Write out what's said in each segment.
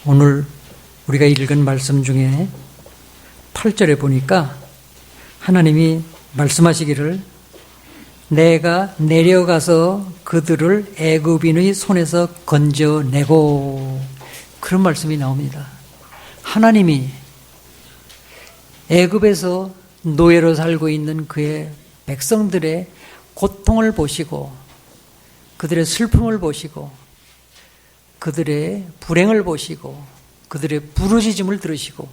오늘 우리가 읽은 말씀 중에 8절에 보니까 하나님이 말씀하시기를 내가 내려가서 그들을 애굽인의 손에서 건져내고, 그런 말씀이 나옵니다. 하나님이 애굽에서 노예로 살고 있는 그의 백성들의 고통을 보시고 그들의 슬픔을 보시고 그들의 불행을 보시고 그들의 부르짖음을 들으시고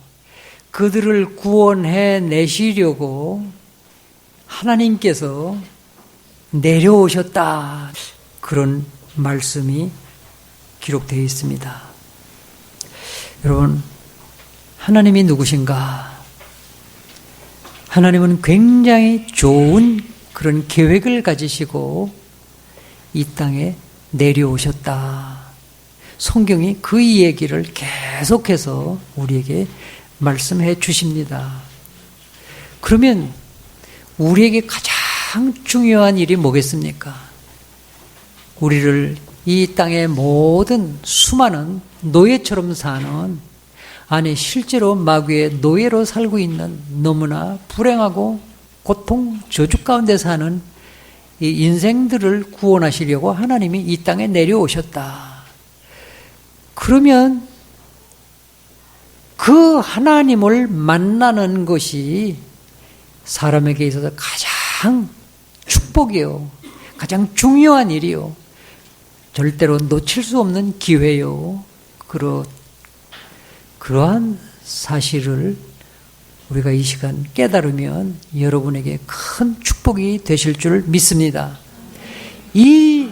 그들을 구원해 내시려고 하나님께서 내려오셨다, 그런 말씀이 기록되어 있습니다. 여러분, 하나님이 누구신가? 하나님은 굉장히 좋은 그런 계획을 가지시고 이 땅에 내려오셨다. 성경이 그 얘기를 계속해서 우리에게 말씀해 주십니다. 그러면 우리에게 가장 중요한 일이 뭐겠습니까? 우리를 이 땅의 모든 수많은 노예처럼 사는, 아니 실제로 마귀의 노예로 살고 있는 너무나 불행하고 고통, 저주 가운데 사는 이 인생들을 구원하시려고 하나님이 이 땅에 내려오셨다. 그러면 그 하나님을 만나는 것이 사람에게 있어서 가장 축복이요, 가장 중요한 일이요, 절대로 놓칠 수 없는 기회요. 그러한 사실을 우리가 이 시간 깨달으면 여러분에게 큰 축복이 되실 줄 믿습니다. 이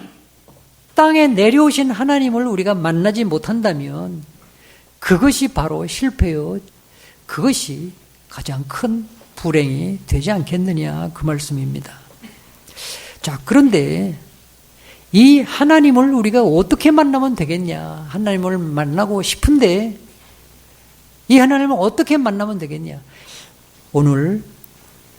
땅에 내려오신 하나님을 우리가 만나지 못한다면 그것이 바로 실패요, 그것이 가장 큰 불행이 되지 않겠느냐, 그 말씀입니다. 자, 그런데 이 하나님을 우리가 어떻게 만나면 되겠냐? 하나님을 만나고 싶은데 이 하나님을 어떻게 만나면 되겠냐? 오늘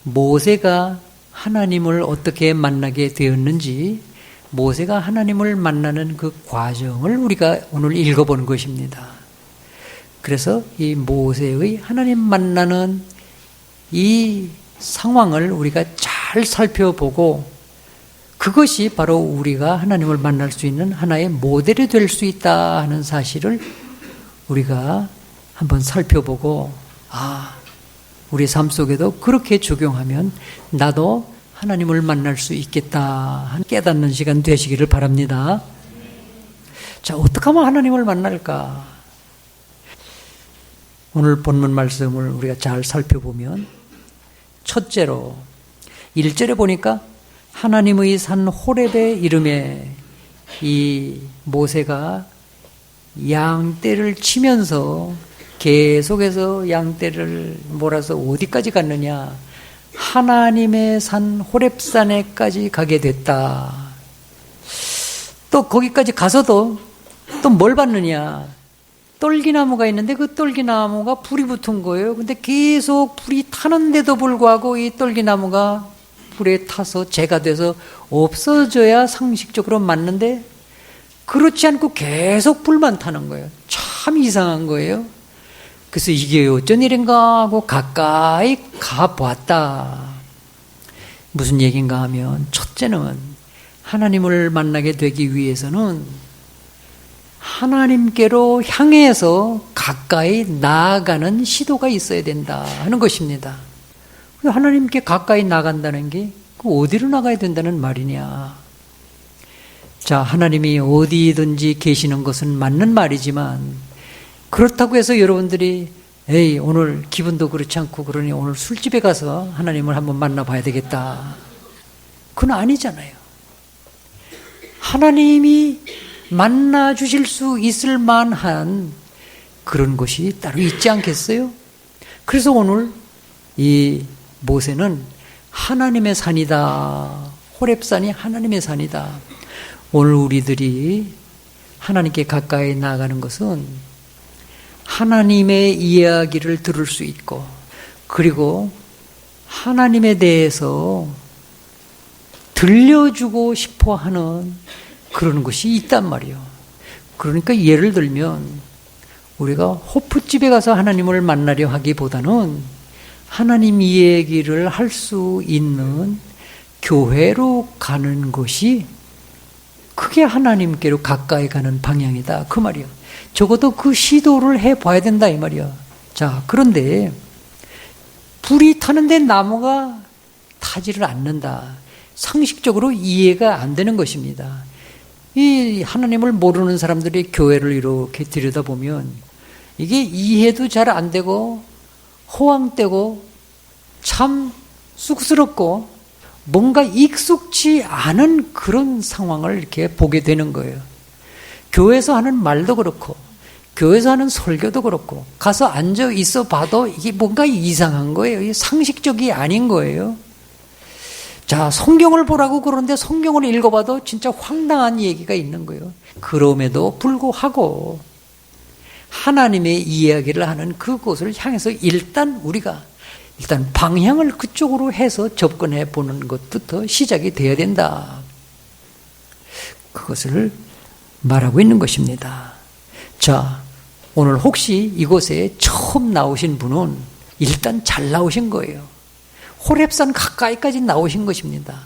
모세가 하나님을 어떻게 만나게 되었는지, 모세가 하나님을 만나는 그 과정을 우리가 오늘 읽어보는 것입니다. 그래서 이 모세의 하나님 만나는 이 상황을 우리가 잘 살펴보고 그것이 바로 우리가 하나님을 만날 수 있는 하나의 모델이 될 수 있다 하는 사실을 우리가 한번 살펴보고, 우리 삶 속에도 그렇게 적용하면 나도 하나님을 만날 수 있겠다 깨닫는 시간 되시기를 바랍니다. 자, 어떻게 하면 하나님을 만날까? 오늘 본문 말씀을 우리가 잘 살펴보면 첫째로 1절에 보니까 하나님의 산 호렙의 이름에 이 모세가 양떼를 치면서 계속해서 양떼를 몰아서 어디까지 갔느냐? 하나님의 산 호렙산에까지 가게 됐다. 또 거기까지 가서도 또 뭘 봤느냐? 떨기나무가 있는데 그 떨기나무가 불이 붙은 거예요. 근데 계속 불이 타는데도 불구하고 이 떨기나무가 불에 타서 재가 돼서 없어져야 상식적으로 맞는데 그렇지 않고 계속 불만 타는 거예요. 참 이상한 거예요. 그래서 이게 어쩐 일인가 하고 가까이 가보았다. 무슨 얘기인가 하면, 첫째는 하나님을 만나게 되기 위해서는 하나님께로 향해서 가까이 나아가는 시도가 있어야 된다 하는 것입니다. 하나님께 가까이 나간다는 게 어디로 나가야 된다는 말이냐? 자, 하나님이 어디든지 계시는 것은 맞는 말이지만 그렇다고 해서 여러분들이 에이 오늘 기분도 그렇지 않고 그러니 오늘 술집에 가서 하나님을 한번 만나봐야 되겠다, 그건 아니잖아요. 하나님이 만나 주실 수 있을 만한 그런 것이 따로 있지 않겠어요? 그래서 오늘 이 모세는 하나님의 산이다, 호렙산이 하나님의 산이다. 오늘 우리들이 하나님께 가까이 나아가는 것은 하나님의 이야기를 들을 수 있고, 그리고 하나님에 대해서 들려주고 싶어 하는 그런 것이 있단 말이에요. 그러니까 예를 들면 우리가 호프집에 가서 하나님을 만나려 하기보다는 하나님 이야기를 할 수 있는 교회로 가는 것이 그게 하나님께로 가까이 가는 방향이다. 그 말이야. 적어도 그 시도를 해봐야 된다 이 말이야. 자, 그런데 불이 타는데 나무가 타지를 않는다. 상식적으로 이해가 안 되는 것입니다. 이 하나님을 모르는 사람들이 교회를 이렇게 들여다보면 이게 이해도 잘 안 되고 호황되고 참 쑥스럽고 뭔가 익숙치 않은 그런 상황을 이렇게 보게 되는 거예요. 교회에서 하는 말도 그렇고 교회에서 하는 설교도 그렇고 가서 앉아 있어 봐도 이게 뭔가 이상한 거예요. 이게 상식적이 아닌 거예요. 자, 성경을 보라고 그러는데 성경을 읽어봐도 진짜 황당한 얘기가 있는 거예요. 그럼에도 불구하고 하나님의 이야기를 하는 그곳을 향해서 일단 우리가 방향을 그쪽으로 해서 접근해 보는 것부터 시작이 되어야 된다. 그것을 말하고 있는 것입니다. 자, 오늘 혹시 이곳에 처음 나오신 분은 일단 잘 나오신 거예요. 호렙산 가까이까지 나오신 것입니다.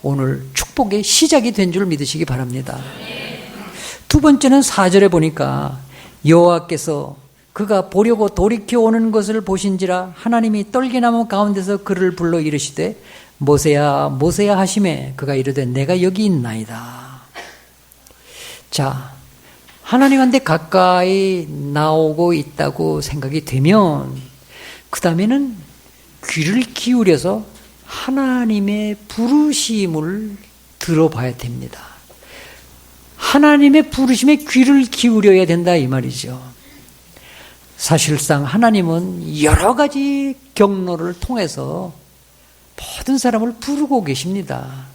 오늘 축복의 시작이 된 줄 믿으시기 바랍니다. 두 번째는 4절에 보니까 여호와께서 그가 보려고 돌이켜 오는 것을 보신지라 하나님이 떨기나무 가운데서 그를 불러 이르시되 모세야 모세야 하시매 그가 이르되 내가 여기 있나이다. 자, 하나님한테 가까이 나오고 있다고 생각이 되면 그 다음에는 귀를 기울여서 하나님의 부르심을 들어봐야 됩니다. 하나님의 부르심에 귀를 기울여야 된다 이 말이죠. 사실상 하나님은 여러 가지 경로를 통해서 모든 사람을 부르고 계십니다.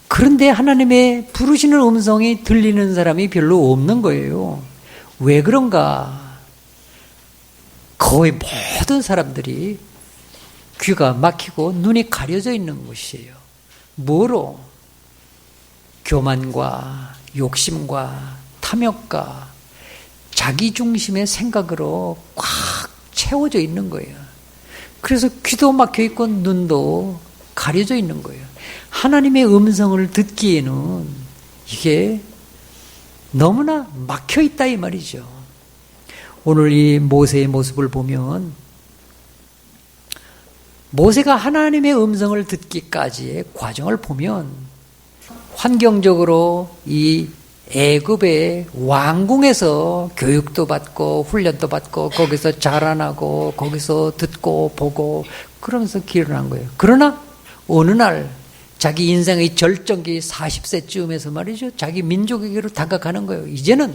그런데 하나님의 부르시는 음성이 들리는 사람이 별로 없는 거예요. 왜 그런가? 거의 모든 사람들이 귀가 막히고 눈이 가려져 있는 것이에요. 뭐로? 교만과 욕심과 탐욕과 자기 중심의 생각으로 꽉 채워져 있는 거예요. 그래서 귀도 막혀 있고 눈도 가려져 있는 거예요. 하나님의 음성을 듣기에는 이게 너무나 막혀 있다 이 말이죠. 오늘 이 모세의 모습을 보면 모세가 하나님의 음성을 듣기까지의 과정을 보면 환경적으로 이 애굽의 왕궁에서 교육도 받고 훈련도 받고 거기서 자라나고 거기서 듣고 보고 그러면서 기른한 거예요. 그러나 어느 날 자기 인생의 절정기 40세쯤에서 말이죠. 자기 민족에게로 다가가는 거예요. 이제는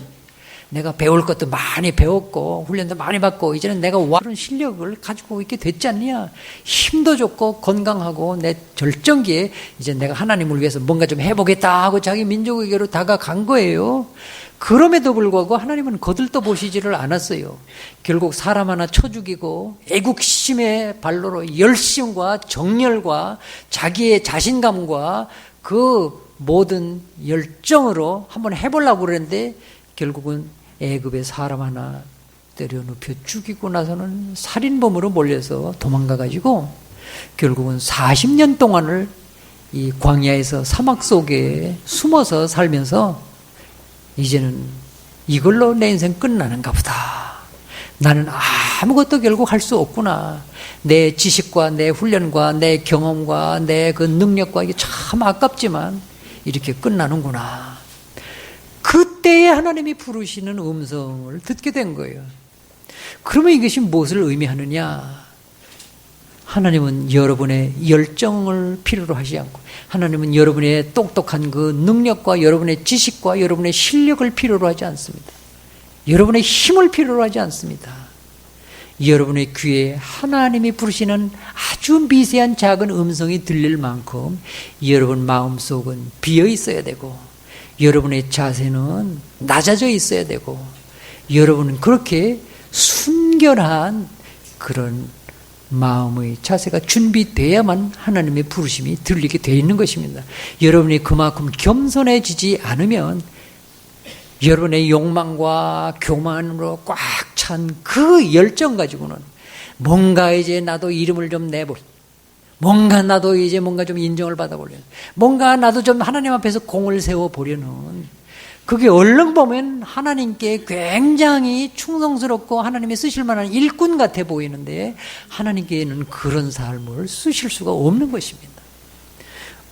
내가 배울 것도 많이 배웠고 훈련도 많이 받고 이제는 내가 그런 실력을 가지고 있게 됐지 않냐. 힘도 좋고 건강하고 내 절정기에 이제 내가 하나님을 위해서 뭔가 좀 해보겠다 하고 자기 민족에게로 다가간 거예요. 그럼에도 불구하고 하나님은 거들떠 보시지를 않았어요. 결국 사람 하나 쳐 죽이고 애국심의 발로로 열심과 정열과 자기의 자신감과 그 모든 열정으로 한번 해보려고 그랬는데 결국은 애굽의 사람 하나 때려 눕혀 죽이고 나서는 살인범으로 몰려서 도망가가지고 결국은 40년 동안을 이 광야에서 사막 속에 숨어서 살면서 이제는 이걸로 내 인생 끝나는가 보다. 나는 아무것도 결국 할 수 없구나. 내 지식과 내 훈련과 내 경험과 내 그 능력과 이게 참 아깝지만 이렇게 끝나는구나. 그때에 하나님이 부르시는 음성을 듣게 된 거예요. 그러면 이것이 무엇을 의미하느냐? 하나님은 여러분의 열정을 필요로 하지 않고 하나님은 여러분의 똑똑한 그 능력과 여러분의 지식과 여러분의 실력을 필요로 하지 않습니다. 여러분의 힘을 필요로 하지 않습니다. 여러분의 귀에 하나님이 부르시는 아주 미세한 작은 음성이 들릴 만큼 여러분 마음속은 비어 있어야 되고 여러분의 자세는 낮아져 있어야 되고 여러분은 그렇게 순결한 그런 마음의 자세가 준비돼야만 하나님의 부르심이 들리게 되어 있는 것입니다. 여러분이 그만큼 겸손해지지 않으면 여러분의 욕망과 교만으로 꽉 찬 그 열정 가지고는 뭔가 이제 나도 이름을 좀 내볼, 뭔가 나도 이제 뭔가 좀 인정을 받아보려는, 뭔가 나도 좀 하나님 앞에서 공을 세워보려는, 그게 얼른 보면 하나님께 굉장히 충성스럽고 하나님이 쓰실 만한 일꾼 같아 보이는데 하나님께는 그런 삶을 쓰실 수가 없는 것입니다.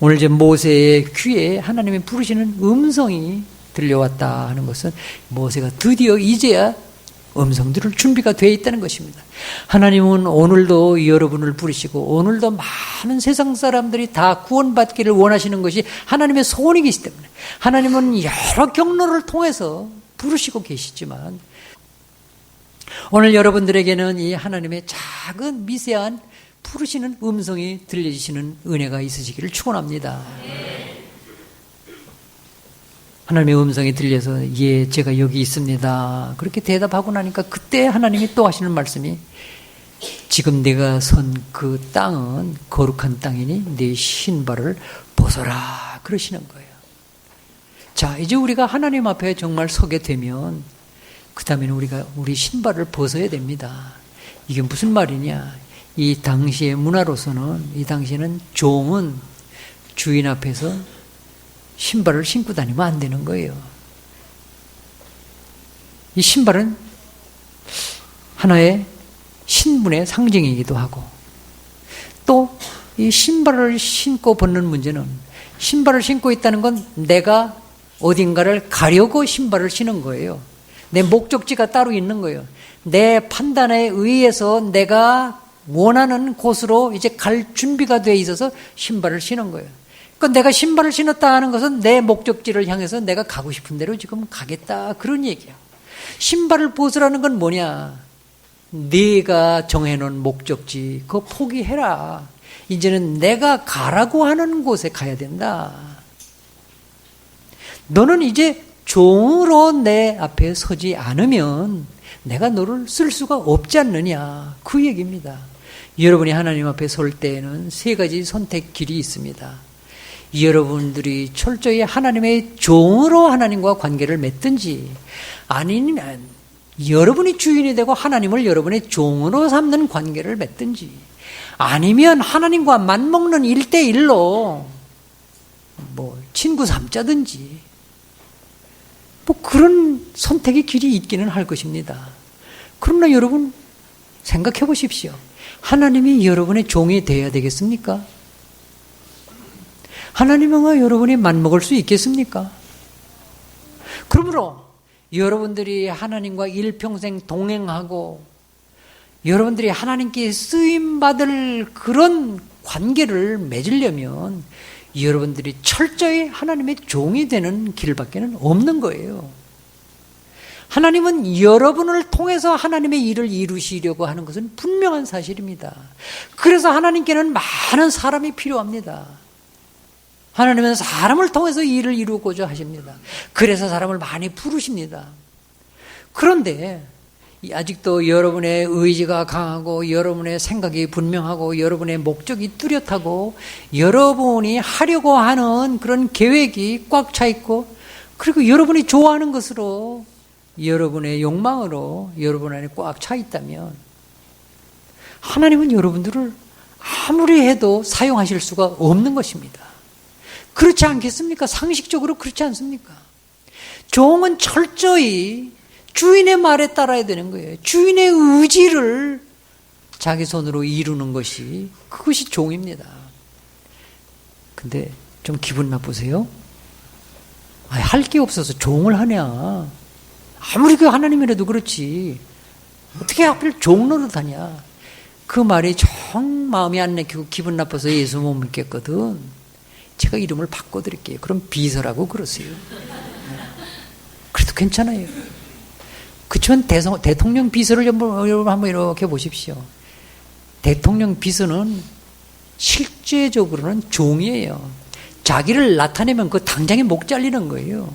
오늘 이제 모세의 귀에 하나님이 부르시는 음성이 들려왔다 하는 것은 모세가 드디어 이제야 음성 들을 준비가 되어 있다는 것입니다. 하나님은 오늘도 여러분을 부르시고 오늘도 많은 세상 사람들이 다 구원받기를 원하시는 것이 하나님의 소원이기 때문에 하나님은 여러 경로를 통해서 부르시고 계시지만 오늘 여러분들에게는 이 하나님의 작은 미세한 부르시는 음성이 들려지시는 은혜가 있으시기를 축원합니다. 하나님의 음성이 들려서 예, 제가 여기 있습니다. 그렇게 대답하고 나니까 그때 하나님이 또 하시는 말씀이 지금 내가 선 그 땅은 거룩한 땅이니 네 신발을 벗어라 그러시는 거예요. 자, 이제 우리가 하나님 앞에 정말 서게 되면 그 다음에는 우리가 우리 신발을 벗어야 됩니다. 이게 무슨 말이냐? 이 당시의 문화로서는 이 당시에는 종은 주인 앞에서 신발을 신고 다니면 안 되는 거예요. 이 신발은 하나의 신분의 상징이기도 하고 또 이 신발을 신고 벗는 문제는 신발을 신고 있다는 건 내가 어딘가를 가려고 신발을 신은 거예요. 내 목적지가 따로 있는 거예요. 내 판단에 의해서 내가 원하는 곳으로 이제 갈 준비가 돼 있어서 신발을 신은 거예요. 그러니까 내가 신발을 신었다 하는 것은 내 목적지를 향해서 내가 가고 싶은 대로 지금 가겠다 그런 얘기야. 신발을 벗으라는 건 뭐냐? 네가 정해놓은 목적지 그거 포기해라. 이제는 내가 가라고 하는 곳에 가야 된다. 너는 이제 종으로 내 앞에 서지 않으면 내가 너를 쓸 수가 없지 않느냐 그 얘기입니다. 여러분이 하나님 앞에 설 때에는 세 가지 선택 길이 있습니다. 여러분들이 철저히 하나님의 종으로 하나님과 관계를 맺든지 아니면 여러분이 주인이 되고 하나님을 여러분의 종으로 삼는 관계를 맺든지 아니면 하나님과 맞먹는 1대1로 뭐 친구 삼자든지 뭐 그런 선택의 길이 있기는 할 것입니다. 그러나 여러분 생각해 보십시오. 하나님이 여러분의 종이 되어야 되겠습니까? 하나님과 여러분이 맞먹을 수 있겠습니까? 그러므로 여러분들이 하나님과 일평생 동행하고 여러분들이 하나님께 쓰임받을 그런 관계를 맺으려면 여러분들이 철저히 하나님의 종이 되는 길밖에는 없는 거예요. 하나님은 여러분을 통해서 하나님의 일을 이루시려고 하는 것은 분명한 사실입니다. 그래서 하나님께는 많은 사람이 필요합니다. 하나님은 사람을 통해서 일을 이루고자 하십니다. 그래서 사람을 많이 부르십니다. 그런데 아직도 여러분의 의지가 강하고 여러분의 생각이 분명하고 여러분의 목적이 뚜렷하고 여러분이 하려고 하는 그런 계획이 꽉 차 있고 그리고 여러분이 좋아하는 것으로 여러분의 욕망으로 여러분 안에 꽉 차 있다면 하나님은 여러분들을 아무리 해도 사용하실 수가 없는 것입니다. 그렇지 않겠습니까? 상식적으로 그렇지 않습니까? 종은 철저히 주인의 말에 따라야 되는 거예요. 주인의 의지를 자기 손으로 이루는 것이 그것이 종입니다. 근데 좀 기분 나쁘세요? 할 게 없어서 종을 하냐? 아무리 그 하나님이라도 그렇지 어떻게 하필 종 노릇하냐? 그 말이 정 마음이 안 내키고 기분 나빠서 예수 못 믿겠거든. 제가 이름을 바꿔드릴게요. 그럼 비서라고 그러세요. 그래도 괜찮아요. 그렇지만 대통령 비서를 여러분 한번 이렇게 보십시오. 대통령 비서는 실제적으로는 종이에요. 자기를 나타내면 그 당장에 목 잘리는 거예요.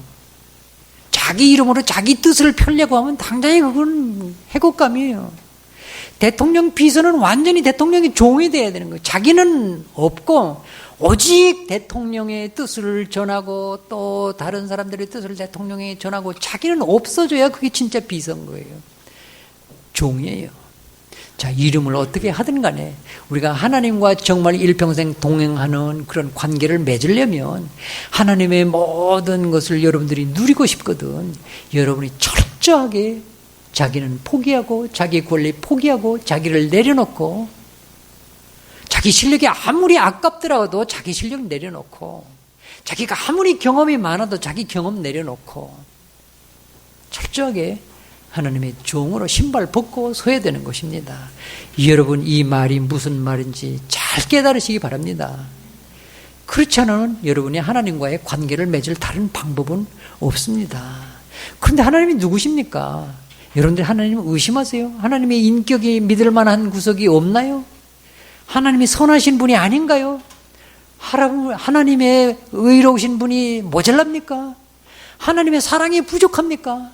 자기 이름으로 자기 뜻을 펴려고 하면 당장에 그건 해곡감이에요. 대통령 비서는 완전히 대통령의 종이 돼야 되는 거예요. 자기는 없고 오직 대통령의 뜻을 전하고 또 다른 사람들의 뜻을 대통령에게 전하고 자기는 없어져야 그게 진짜 비선거예요. 종이에요. 자, 이름을 어떻게 하든 간에 우리가 하나님과 정말 일평생 동행하는 그런 관계를 맺으려면 하나님의 모든 것을 여러분들이 누리고 싶거든. 여러분이 철저하게 자기는 포기하고 자기 권리 포기하고 자기를 내려놓고 자기 실력이 아무리 아깝더라도 자기 실력 내려놓고 자기가 아무리 경험이 많아도 자기 경험 내려놓고 철저하게 하나님의 종으로 신발 벗고 서야 되는 것입니다. 여러분, 이 말이 무슨 말인지 잘 깨달으시기 바랍니다. 그렇지 않으면 여러분이 하나님과의 관계를 맺을 다른 방법은 없습니다. 그런데 하나님이 누구십니까? 여러분들 하나님을 의심하세요? 하나님의 인격이 믿을 만한 구석이 없나요? 하나님이 선하신 분이 아닌가요? 하나님의 의로우신 분이 모자랍니까? 하나님의 사랑이 부족합니까?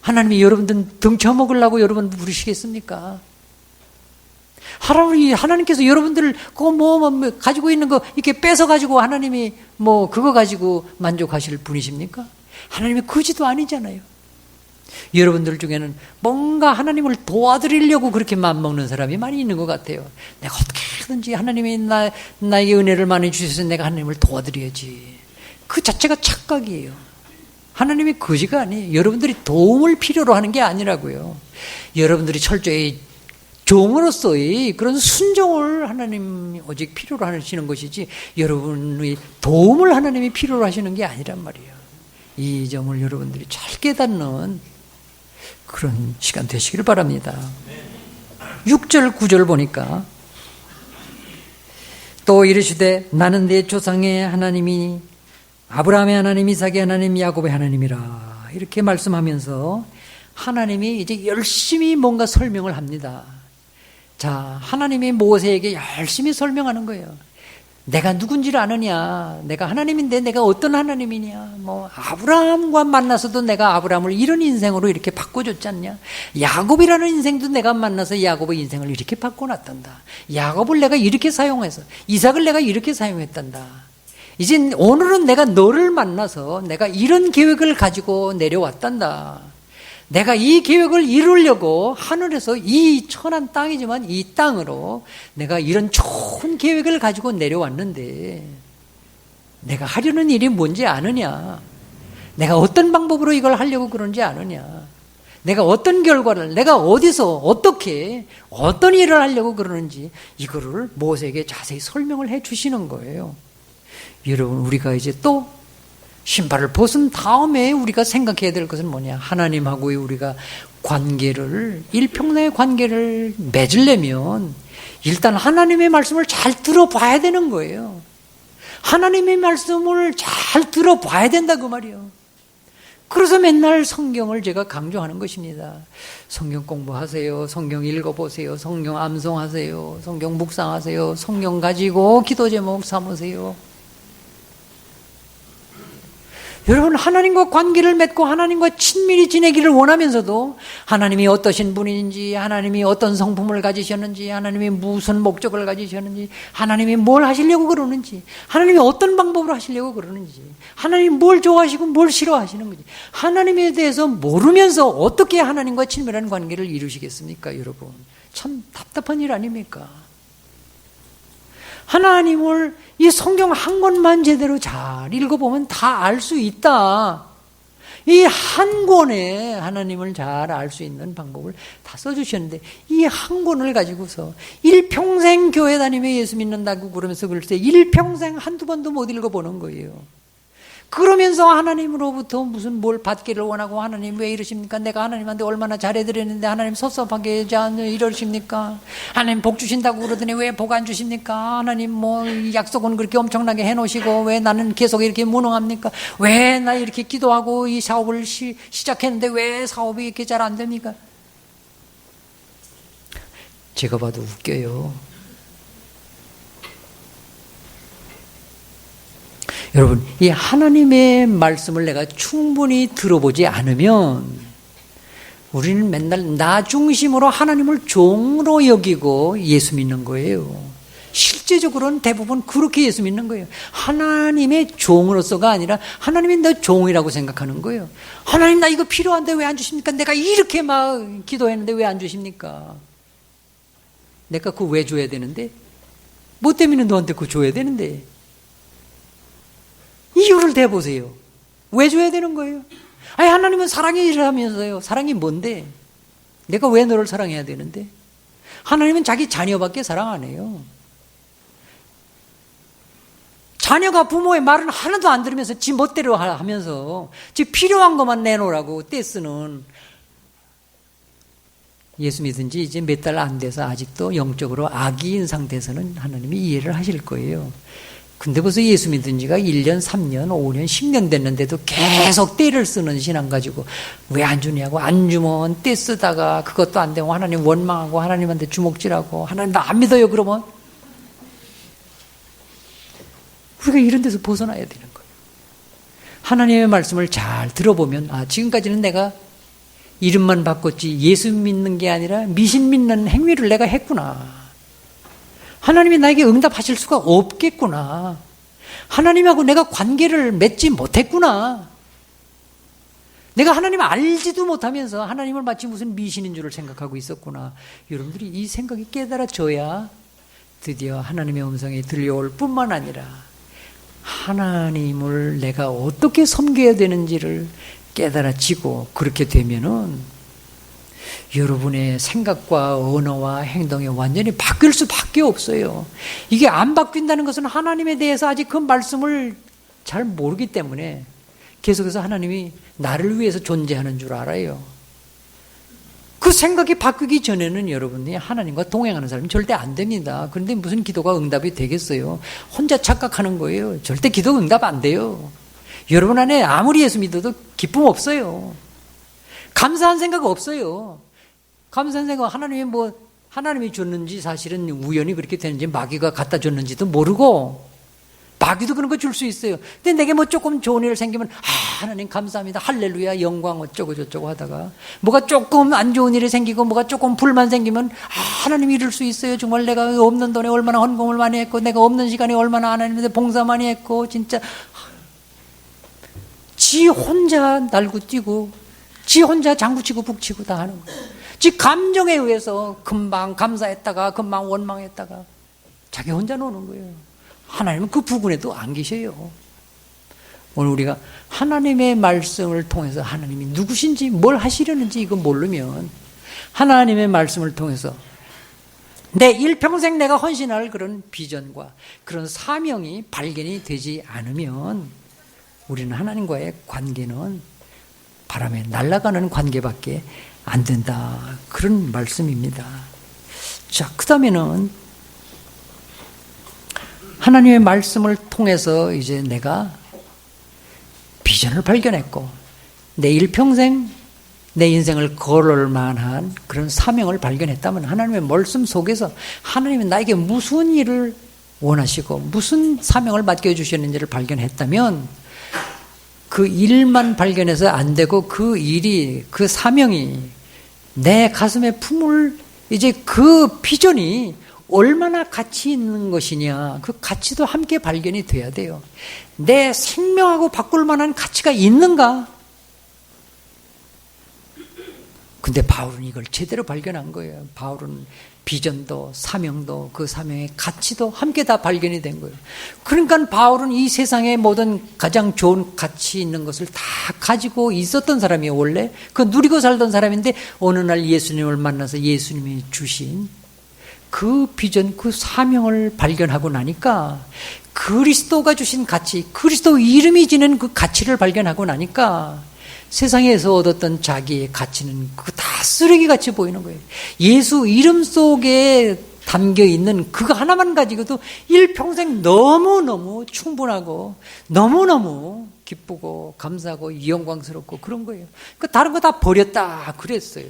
하나님이 여러분들 등쳐먹으려고 여러분 부르시겠습니까? 하나님께서 여러분들을 가지고 있는 거 이렇게 뺏어가지고 하나님이 그거 가지고 만족하실 분이십니까? 하나님이 거지도 아니잖아요. 여러분들 중에는 뭔가 하나님을 도와드리려고 그렇게 맘먹는 사람이 많이 있는 것 같아요. 내가 어떻게든지 하나님이 나에게 은혜를 많이 주셔서 내가 하나님을 도와드려야지. 그 자체가 착각이에요. 하나님이 거지가 아니에요. 여러분들이 도움을 필요로 하는 게 아니라고요. 여러분들이 철저히 종으로서의 그런 순종을 하나님 오직 필요로 하시는 것이지 여러분의 도움을 하나님이 필요로 하시는 게 아니란 말이에요. 이 점을 여러분들이 잘 깨닫는 그런 시간 되시기를 바랍니다. 6절 9절 보니까 또 이르시되 나는 내 조상의 하나님이 아브라함의 하나님, 이삭의 하나님, 야곱의 하나님이라 이렇게 말씀하면서 하나님이 이제 열심히 뭔가 설명을 합니다. 자, 하나님이 모세에게 열심히 설명하는 거예요. 내가 누군지를 아느냐? 내가 하나님인데 내가 어떤 하나님이냐? 아브라함과 만나서도 내가 아브라함을 이런 인생으로 이렇게 바꿔줬지 않냐? 야곱이라는 인생도 내가 만나서 야곱의 인생을 이렇게 바꿔놨단다. 야곱을 내가 이렇게 사용해서 이삭을 내가 이렇게 사용했단다. 이제 오늘은 내가 너를 만나서 내가 이런 계획을 가지고 내려왔단다. 내가 이 계획을 이루려고 하늘에서 이 천한 땅이지만 이 땅으로 내가 이런 좋은 계획을 가지고 내려왔는데 내가 하려는 일이 뭔지 아느냐? 내가 어떤 방법으로 이걸 하려고 그러는지 아느냐? 내가 어떤 결과를, 내가 어디서 어떻게 어떤 일을 하려고 그러는지 이거를 모세에게 자세히 설명을 해 주시는 거예요. 여러분, 우리가 이제 또 신발을 벗은 다음에 우리가 생각해야 될 것은 뭐냐? 하나님하고의 우리가 관계를, 일평생의 관계를 맺으려면 일단 하나님의 말씀을 잘 들어봐야 되는 거예요. 하나님의 말씀을 잘 들어봐야 된다 그 말이에요. 그래서 맨날 성경을 제가 강조하는 것입니다. 성경 공부하세요. 성경 읽어보세요. 성경 암송하세요. 성경 묵상하세요. 성경 가지고 기도 제목 삼으세요. 여러분, 하나님과 관계를 맺고 하나님과 친밀히 지내기를 원하면서도 하나님이 어떠신 분인지, 하나님이 어떤 성품을 가지셨는지, 하나님이 무슨 목적을 가지셨는지, 하나님이 뭘 하시려고 그러는지, 하나님이 어떤 방법으로 하시려고 그러는지, 하나님이 뭘 좋아하시고 뭘 싫어하시는 건지, 하나님에 대해서 모르면서 어떻게 하나님과 친밀한 관계를 이루시겠습니까, 여러분? 참 답답한 일 아닙니까? 하나님을 이 성경 한 권만 제대로 잘 읽어보면 다 알 수 있다. 이 한 권에 하나님을 잘 알 수 있는 방법을 다 써주셨는데 이 한 권을 가지고서 일평생 교회 다니며 예수 믿는다고 그러면서 글쎄 일평생 한두 번도 못 읽어보는 거예요. 그러면서 하나님으로부터 무슨 뭘 받기를 원하고 하나님 왜 이러십니까? 내가 하나님한테 얼마나 잘해드렸는데 하나님 섭섭하게 이러십니까? 하나님 복 주신다고 그러더니 왜 복 안 주십니까? 하나님 약속은 그렇게 엄청나게 해놓으시고 왜 나는 계속 이렇게 무능합니까? 왜 나 이렇게 기도하고 이 사업을 시작했는데 왜 사업이 이렇게 잘 안 됩니까? 제가 봐도 웃겨요. 여러분, 이 하나님의 말씀을 내가 충분히 들어보지 않으면 우리는 맨날 나 중심으로 하나님을 종으로 여기고 예수 믿는 거예요. 실제적으로는 대부분 그렇게 예수 믿는 거예요. 하나님의 종으로서가 아니라 하나님이 내 종이라고 생각하는 거예요. 하나님 나 이거 필요한데 왜 안 주십니까? 내가 이렇게 막 기도했는데 왜 안 주십니까? 내가 그거 왜 줘야 되는데? 뭐 때문에 너한테 그거 줘야 되는데? 이유를 대보세요. 왜 줘야 되는 거예요? 아니 하나님은 사랑이라면서요. 사랑이 뭔데? 내가 왜 너를 사랑해야 되는데? 하나님은 자기 자녀밖에 사랑 안 해요. 자녀가 부모의 말은 하나도 안 들으면서 지 멋대로 하면서 지 필요한 것만 내놓으라고 떼쓰는, 예수 믿은 지 이제 몇 달 안 돼서 아직도 영적으로 아기인 상태에서는 하나님이 이해를 하실 거예요. 근데 벌써 예수 믿은 지가 1년, 3년, 5년, 10년 됐는데도 계속 떼를 쓰는 신앙 가지고 왜 안 주냐고, 안 주면 떼 쓰다가 그것도 안 되고 하나님 원망하고 하나님한테 주먹질하고 하나님 나 안 믿어요 그러면? 우리가 이런 데서 벗어나야 되는 거예요. 하나님의 말씀을 잘 들어보면 지금까지는 내가 이름만 바꿨지 예수 믿는 게 아니라 미신 믿는 행위를 내가 했구나. 하나님이 나에게 응답하실 수가 없겠구나. 하나님하고 내가 관계를 맺지 못했구나. 내가 하나님을 알지도 못하면서 하나님을 마치 무슨 미신인 줄을 생각하고 있었구나. 여러분들이 이 생각이 깨달아져야 드디어 하나님의 음성이 들려올 뿐만 아니라 하나님을 내가 어떻게 섬겨야 되는지를 깨달아지고, 그렇게 되면은 여러분의 생각과 언어와 행동이 완전히 바뀔 수밖에 없어요. 이게 안 바뀐다는 것은 하나님에 대해서 아직 그 말씀을 잘 모르기 때문에 계속해서 하나님이 나를 위해서 존재하는 줄 알아요. 그 생각이 바뀌기 전에는 여러분이 하나님과 동행하는 사람이 절대 안 됩니다. 그런데 무슨 기도가 응답이 되겠어요? 혼자 착각하는 거예요. 절대 기도 응답 안 돼요. 여러분 안에 아무리 예수 믿어도 기쁨 없어요. 감사한 생각 없어요. 감사한 생각, 하나님이 줬는지 사실은 우연히 그렇게 되는지 마귀가 갖다 줬는지도 모르고, 마귀도 그런 거 줄 수 있어요. 근데 내게 뭐 조금 좋은 일 생기면 하나님 감사합니다, 할렐루야, 영광 어쩌고 저쩌고 하다가 뭐가 조금 안 좋은 일이 생기고 뭐가 조금 불만 생기면 하나님 이럴 수 있어요. 정말 내가 없는 돈에 얼마나 헌금을 많이 했고 내가 없는 시간에 얼마나 하나님한테 봉사 많이 했고, 진짜 지 혼자 날고 뛰고 지 혼자 장구치고 북치고 다 하는 거예요. 지 감정에 의해서 금방 감사했다가 금방 원망했다가 자기 혼자 노는 거예요. 하나님은 그 부분에도 안 계셔요. 오늘 우리가 하나님의 말씀을 통해서 하나님이 누구신지 뭘 하시려는지 이거 모르면, 하나님의 말씀을 통해서 내 일평생 내가 헌신할 그런 비전과 그런 사명이 발견이 되지 않으면 우리는 하나님과의 관계는 바람에 날아가는 관계밖에 안 된다. 그런 말씀입니다. 자, 그 다음에는 하나님의 말씀을 통해서 이제 내가 비전을 발견했고 내 일평생 내 인생을 걸을 만한 그런 사명을 발견했다면, 하나님의 말씀 속에서 하나님이 나에게 무슨 일을 원하시고 무슨 사명을 맡겨주셨는지를 발견했다면, 그 일만 발견해서 안 되고 그 일이, 그 사명이 내 가슴에 품을 이제 그 비전이 얼마나 가치 있는 것이냐, 그 가치도 함께 발견이 돼야 돼요. 내 생명하고 바꿀 만한 가치가 있는가? 근데 바울은 이걸 제대로 발견한 거예요. 바울은 비전도 사명도 그 사명의 가치도 함께 다 발견이 된 거예요. 그러니까 바울은 이 세상의 모든 가장 좋은 가치 있는 것을 다 가지고 있었던 사람이에요. 원래 그 누리고 살던 사람인데 어느 날 예수님을 만나서 예수님이 주신 그 비전, 그 사명을 발견하고 나니까, 그리스도가 주신 가치, 그리스도 이름이 지는 그 가치를 발견하고 나니까 세상에서 얻었던 자기의 가치는 그거 다 쓰레기같이 보이는 거예요. 예수 이름 속에 담겨있는 그거 하나만 가지고도 일평생 너무너무 충분하고 너무너무 기쁘고 감사하고 영광스럽고 그런 거예요. 그 다른 거 다 버렸다 그랬어요.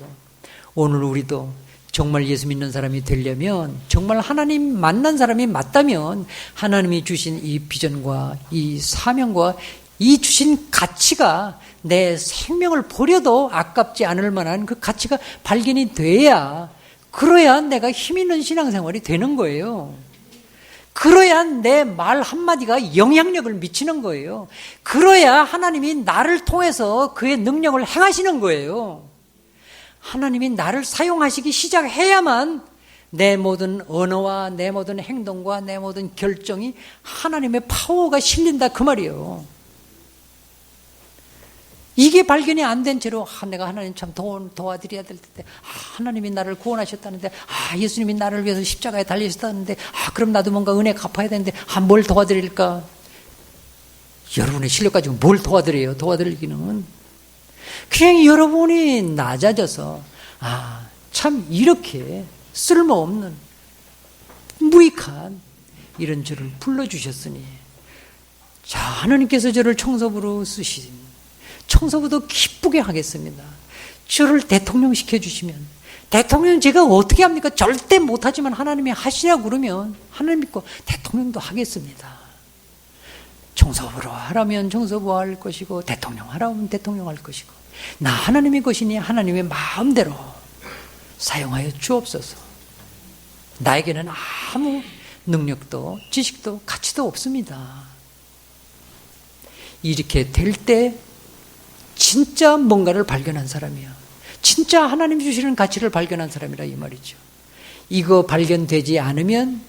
오늘 우리도 정말 예수 믿는 사람이 되려면, 정말 하나님 만난 사람이 맞다면, 하나님이 주신 이 비전과 이 사명과 이 주신 가치가 내 생명을 버려도 아깝지 않을 만한 그 가치가 발견이 돼야, 그래야 내가 힘 있는 신앙생활이 되는 거예요. 그래야 내 말 한마디가 영향력을 미치는 거예요. 그래야 하나님이 나를 통해서 그의 능력을 행하시는 거예요. 하나님이 나를 사용하시기 시작해야만 내 모든 언어와 내 모든 행동과 내 모든 결정이 하나님의 파워가 실린다 그 말이에요. 이게 발견이 안 된 채로 내가 하나님 참 도와드려야 될 텐데, 하나님이 나를 구원하셨다는데, 예수님이 나를 위해서 십자가에 달리셨다는데, 그럼 나도 뭔가 은혜 갚아야 되는데, 뭘 도와드릴까? 여러분의 실력 가지고 뭘 도와드려요? 도와드리기는 그냥 여러분이 낮아져서 참 이렇게 쓸모없는 무익한 이런 저를 불러주셨으니, 자, 하나님께서 저를 청소부로 쓰시니 청소부도 기쁘게 하겠습니다. 저를 대통령 시켜주시면, 대통령 제가 어떻게 합니까? 절대 못하지만 하나님이 하시라고 그러면 하나님 믿고 대통령도 하겠습니다. 청소부로 하라면 청소부 할 것이고, 대통령 하라면 대통령 할 것이고, 나 하나님의 것이니 하나님의 마음대로 사용하여 주옵소서. 나에게는 아무 능력도 지식도 가치도 없습니다. 이렇게 될 때 진짜 뭔가를 발견한 사람이야. 진짜 하나님 주시는 가치를 발견한 사람이라 이 말이죠. 이거 발견되지 않으면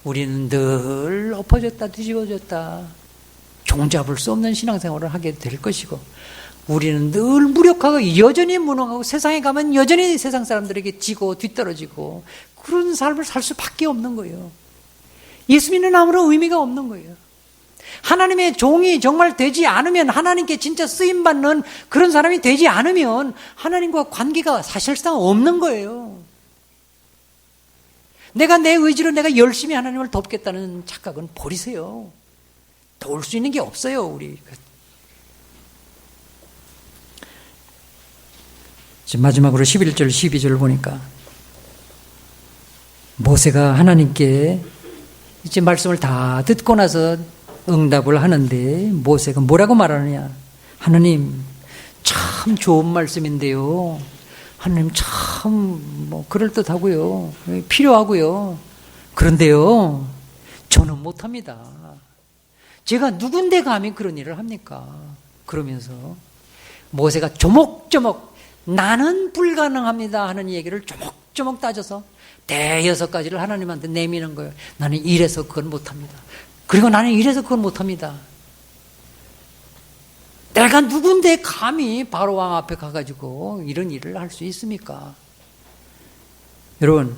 우리는 늘 엎어졌다 뒤집어졌다 종잡을 수 없는 신앙생활을 하게 될 것이고, 우리는 늘 무력하고 여전히 무능하고 세상에 가면 여전히 세상 사람들에게 지고 뒤떨어지고 그런 삶을 살 수밖에 없는 거예요. 예수 믿는 아무런 의미가 없는 거예요. 하나님의 종이 정말 되지 않으면, 하나님께 진짜 쓰임받는 그런 사람이 되지 않으면 하나님과 관계가 사실상 없는 거예요. 내가 내 의지로 내가 열심히 하나님을 돕겠다는 착각은 버리세요. 도울 수 있는 게 없어요, 우리. 지금 마지막으로 11절, 12절을 보니까 모세가 하나님께 이제 말씀을 다 듣고 나서 응답을 하는데, 모세가 뭐라고 말하느냐? 하나님, 참 좋은 말씀인데요. 하나님 참 그럴듯하고요. 필요하고요. 그런데요, 저는 못합니다. 제가 누군데 감히 그런 일을 합니까? 그러면서 모세가 조목조목 나는 불가능합니다 하는 얘기를 조목조목 따져서 대여섯 가지를 하나님한테 내미는 거예요. 나는 이래서 그건 못합니다. 그리고 나는 이래서 그건 못합니다. 내가 누군데 감히 바로 왕 앞에 가가지고 이런 일을 할 수 있습니까? 여러분,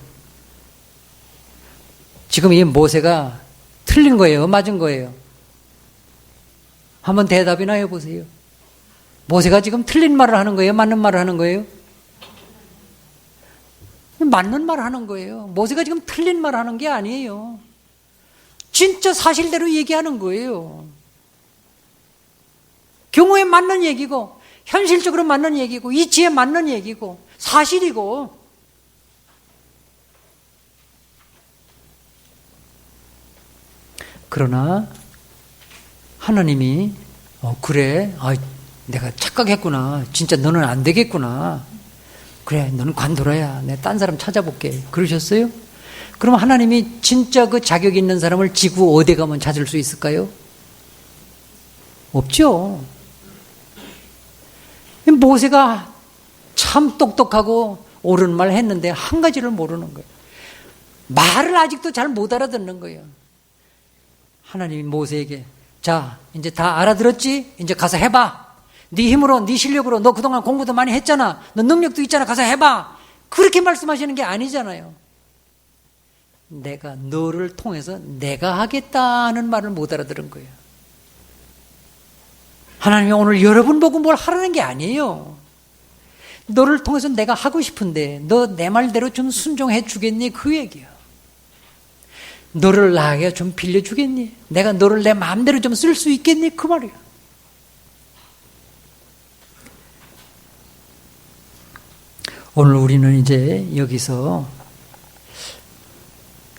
지금 이 모세가 틀린 거예요? 맞은 거예요? 한번 대답이나 해보세요. 모세가 지금 틀린 말을 하는 거예요? 맞는 말을 하는 거예요? 맞는 말을 하는 거예요. 모세가 지금 틀린 말을 하는 게 아니에요. 진짜 사실대로 얘기하는 거예요. 경우에 맞는 얘기고, 현실적으로 맞는 얘기고, 이치에 맞는 얘기고, 사실이고. 그러나 하나님이 그래, 내가 착각했구나, 진짜 너는 안 되겠구나, 그래 너는 관둬라야, 내가 딴 사람 찾아볼게, 그러셨어요? 그럼 하나님이 진짜 그 자격 있는 사람을 지구 어디 가면 찾을 수 있을까요? 없죠. 모세가 참 똑똑하고 옳은 말 했는데 한 가지를 모르는 거예요. 말을 아직도 잘 못 알아듣는 거예요. 하나님이 모세에게, 자, 이제 다 알아들었지? 이제 가서 해봐. 네 힘으로, 네 실력으로, 너 그동안 공부도 많이 했잖아, 너 능력도 있잖아, 가서 해봐. 그렇게 말씀하시는 게 아니잖아요. 내가 너를 통해서 내가 하겠다는 말을 못 알아들은 거예요. 하나님이 오늘 여러분 보고 뭘 하라는 게 아니에요. 너를 통해서 내가 하고 싶은데 너 내 말대로 좀 순종해 주겠니? 그 얘기야. 너를 나에게 좀 빌려주겠니? 내가 너를 내 마음대로 좀 쓸 수 있겠니? 그 말이야. 오늘 우리는 이제 여기서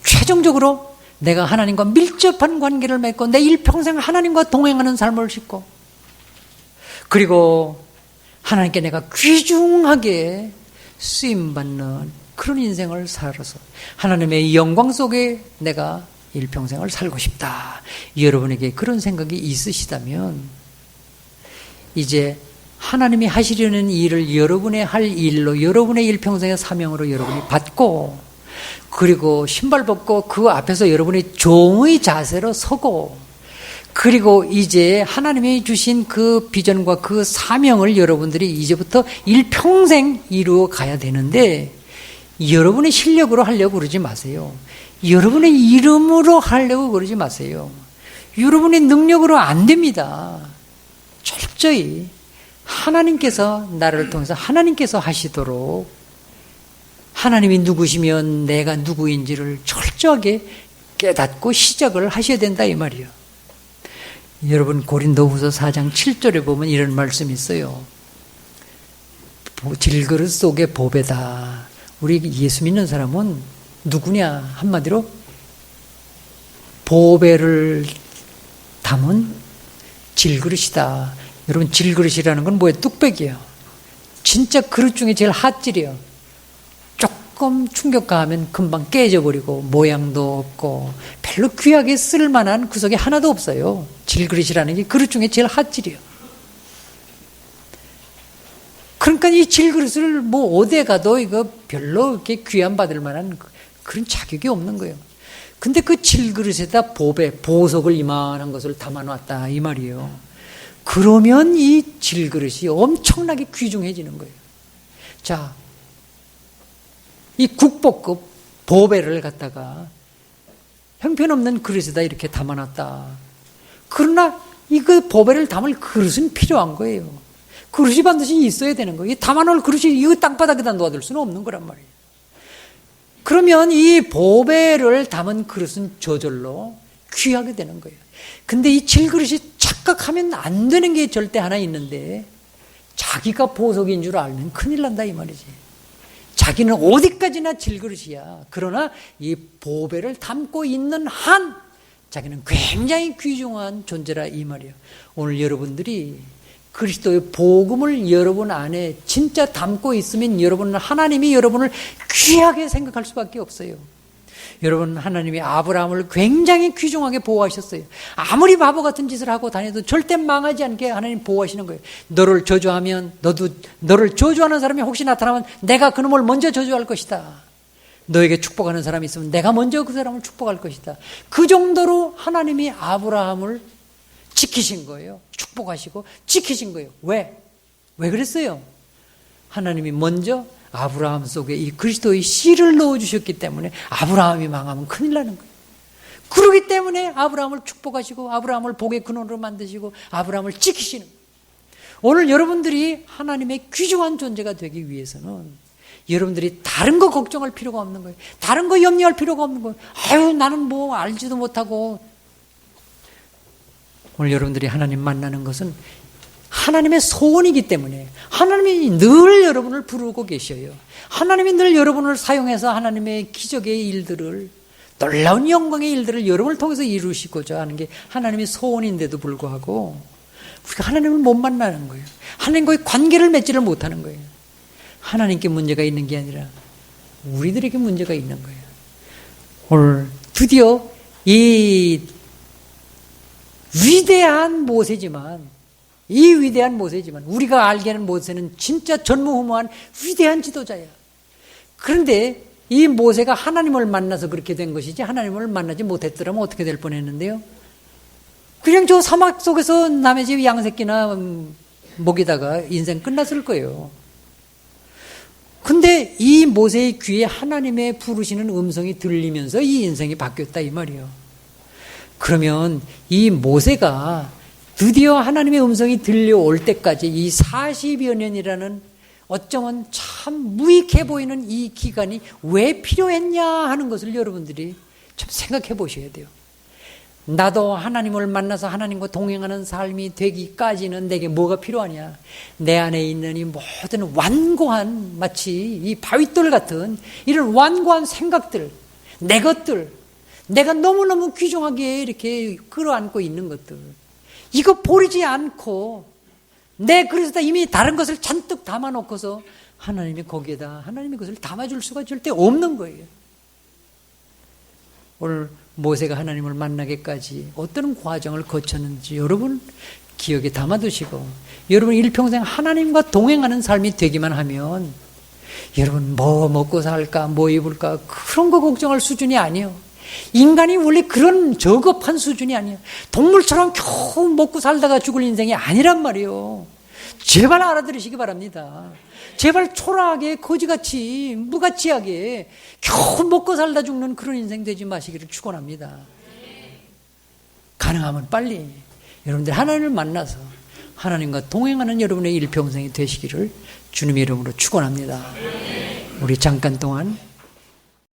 최종적으로 내가 하나님과 밀접한 관계를 맺고 내 일평생 하나님과 동행하는 삶을 싣고, 그리고 하나님께 내가 귀중하게 쓰임받는 그런 인생을 살아서 하나님의 영광 속에 내가 일평생을 살고 싶다. 여러분에게 그런 생각이 있으시다면 이제 하나님이 하시려는 일을 여러분의 할 일로, 여러분의 일평생의 사명으로 여러분이 받고, 그리고 신발 벗고 그 앞에서 여러분이 종의 자세로 서고, 그리고 이제 하나님이 주신 그 비전과 그 사명을 여러분들이 이제부터 일평생 이루어 가야 되는데, 여러분의 실력으로 하려고 그러지 마세요. 여러분의 이름으로 하려고 그러지 마세요. 여러분의 능력으로 안 됩니다. 철저히 하나님께서, 나를 통해서 하나님께서 하시도록, 하나님이 누구시면 내가 누구인지를 철저하게 깨닫고 시작을 하셔야 된다 이 말이에요. 여러분 고린도후서 4장 7절에 보면 이런 말씀이 있어요. 질그릇 속의 보배다. 우리 예수 믿는 사람은 누구냐? 한마디로 보배를 담은 질그릇이다. 여러분 질그릇이라는 건 뭐예요? 뚝배기예요. 진짜 그릇 중에 제일 핫질이에요. 조금 충격 가하면 금방 깨져버리고 모양도 없고 별로 귀하게 쓸만한 구석이 하나도 없어요. 질그릇이라는 게 그릇 중에 제일 핫질이에요. 그러니까 이 질그릇을 뭐 어디에 가도 이거 별로 이렇게 귀한 받을 만한 그런 자격이 없는 거예요. 근데 그 질그릇에다 보석을 이만한 것을 담아놨다 이 말이에요. 그러면 이 질그릇이 엄청나게 귀중해지는 거예요. 자, 이 국보급 보배를 갖다가 형편없는 그릇에다 이렇게 담아놨다. 그러나 이거 보배를 담을 그릇은 필요한 거예요. 그릇이 반드시 있어야 되는 거예요. 담아놓을 그릇이 이거 땅바닥에다 놓아둘 수는 없는 거란 말이에요. 그러면 이 보배를 담은 그릇은 저절로 귀하게 되는 거예요. 근데 이 질그릇이 착각하면 안 되는 게 절대 하나 있는데, 자기가 보석인 줄 알면 큰일 난다 이 말이지. 자기는 어디까지나 질그릇이야. 그러나 이 보배를 담고 있는 한 자기는 굉장히 귀중한 존재라 이 말이에요. 오늘 여러분들이 그리스도의 복음을 여러분 안에 진짜 담고 있으면 여러분은 하나님이 여러분을 귀하게 생각할 수밖에 없어요. 여러분 하나님이 아브라함을 굉장히 귀중하게 보호하셨어요. 아무리 바보 같은 짓을 하고 다녀도 절대 망하지 않게 하나님 보호하시는 거예요. 너를 저주하면 너를 저주하는 사람이 혹시 나타나면 내가 그놈을 먼저 저주할 것이다. 너에게 축복하는 사람이 있으면 내가 먼저 그 사람을 축복할 것이다. 그 정도로 하나님이 아브라함을 지키신 거예요. 축복하시고 지키신 거예요. 왜 그랬어요? 하나님이 먼저 아브라함 속에 이 그리스도의 씨를 넣어주셨기 때문에 아브라함이 망하면 큰일 나는 거예요. 그러기 때문에 아브라함을 축복하시고 아브라함을 복의 근원으로 만드시고 아브라함을 지키시는 거예요. 오늘 여러분들이 하나님의 귀중한 존재가 되기 위해서는 여러분들이 다른 거 걱정할 필요가 없는 거예요. 다른 거 염려할 필요가 없는 거예요. 아유 나는 뭐 알지도 못하고. 오늘 여러분들이 하나님 만나는 것은 하나님의 소원이기 때문에 하나님이 늘 여러분을 부르고 계셔요. 하나님이 늘 여러분을 사용해서 하나님의 기적의 일들을, 놀라운 영광의 일들을 여러분을 통해서 이루시고자 하는 게 하나님의 소원인데도 불구하고 우리가 하나님을 못 만나는 거예요. 하나님과의 관계를 맺지를 못하는 거예요. 하나님께 문제가 있는 게 아니라 우리들에게 문제가 있는 거예요. 오늘 드디어 이 위대한 모세지만 우리가 알기에는 모세는 진짜 전무후무한 위대한 지도자야. 그런데 이 모세가 하나님을 만나서 그렇게 된 것이지 하나님을 만나지 못했더라면 어떻게 될 뻔했는데요. 그냥 저 사막 속에서 남의 집 양새끼나 먹이다가 인생 끝났을 거예요. 근데 이 모세의 귀에 하나님의 부르시는 음성이 들리면서 이 인생이 바뀌었다 이 말이에요. 그러면 이 모세가 드디어 하나님의 음성이 들려올 때까지 이 40여 년이라는 어쩌면 참 무익해 보이는 이 기간이 왜 필요했냐 하는 것을 여러분들이 좀 생각해 보셔야 돼요. 나도 하나님을 만나서 하나님과 동행하는 삶이 되기까지는 내게 뭐가 필요하냐. 내 안에 있는 이 모든 완고한 마치 이 바윗돌 같은 이런 완고한 생각들, 내 것들, 내가 너무너무 귀중하게 이렇게 끌어안고 있는 것들, 이거 버리지 않고 내 그릇에다 이미 다른 것을 잔뜩 담아놓고서 하나님이 거기에다 하나님의 것을 담아줄 수가 절대 없는 거예요. 오늘 모세가 하나님을 만나기까지 어떤 과정을 거쳤는지 여러분 기억에 담아두시고 여러분 일평생 하나님과 동행하는 삶이 되기만 하면 여러분 뭐 먹고 살까 뭐 입을까 그런 거 걱정할 수준이 아니에요. 인간이 원래 그런 저급한 수준이 아니에요. 동물처럼 겨우 먹고 살다가 죽을 인생이 아니란 말이에요. 제발 알아들으시기 바랍니다. 제발 초라하게 거지같이 무가치하게 겨우 먹고 살다 죽는 그런 인생 되지 마시기를 축원합니다. 가능하면 빨리 여러분들 하나님을 만나서 하나님과 동행하는 여러분의 일평생이 되시기를 주님의 이름으로 축원합니다. 우리 잠깐 동안